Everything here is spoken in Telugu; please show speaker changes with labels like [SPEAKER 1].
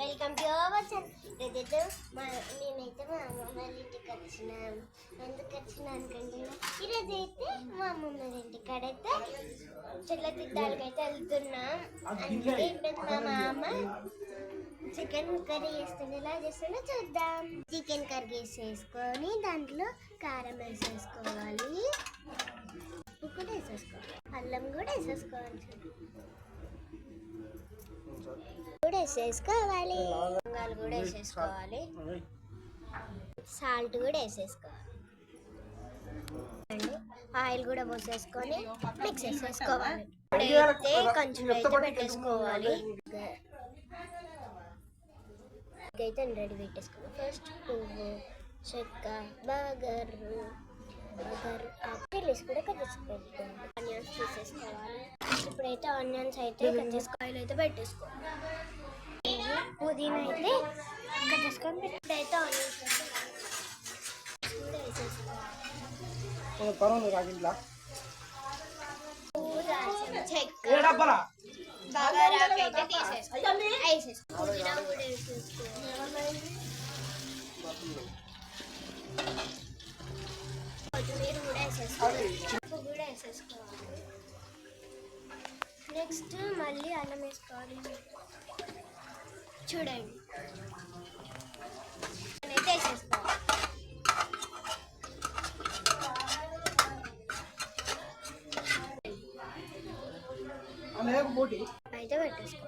[SPEAKER 1] Welcome to our channel. నేనైతే మా అమ్మమ్మ వాళ్ళ ఇంటికి వచ్చినాం. ఎందుకు వచ్చినా అనుకుంటున్నా, ఈరోజు అయితే మా అమ్మమ్మ వాళ్ళ ఇంటికాడైతే చెట్ల తిట్టాలకైతే వెళ్తున్నాం. అంటే ఇప్పుడు మా అమ్మ చికెన్ కర్రీ చేస్తుండే, ఎలా చేస్తుండో చూద్దాం. చికెన్ కర్రీ వేసేసుకొని దాంట్లో కారం వేసేసుకోవాలి, ఉప్పు కూడా వేసేసుకోవాలి, అల్లం కూడా వేసేసుకోవాలి, కూడా వేసేసుకోవాలి, లవంగాలు కూడా వేసేసుకోవాలి, సాల్ట్ కూడా వేసేసుకోవాలి, ఆయిల్ కూడా పోసేసుకొని మిక్స్ చేసేసుకోవాలి. ఇప్పుడైతే కొంచెం అయితే పెట్టేసుకోవాలి. అయితే రెడీ పెట్టేసుకోవాలి. ఫస్ట్ పువ్వు, చెక్క, బగరు చిల్లీస్ కూడా కట్ చేసి పెట్టుకోవాలి. ఆనియన్స్ తీసేసుకోవాలి. ఇప్పుడైతే ఆనియన్స్ అయితే కట్ చేసుకొని ఆయిల్ అయితే పెట్టేసుకోవాలి. పుదీనా అయితే కట్ చేసుకొని ఇప్పుడైతే ఆనియన్స్ కూడా వేసేసుకోవాలి. చెక్క బగారాకు అయితే తీసేసుకోవాలి. పుదీనా కూడా వేసేసుకోవాలి. కొత్తిమీర కూడా వేసేసుకోవాలి. ఉప్పు కూడా వేసేసుకోవాలి. నెక్స్ట్ మళ్ళీ అల్లం వేసుకోవాలి. చూడండి అయితే వేసేసుకోవాలి. అయితే పెట్టేసుకోవాలి.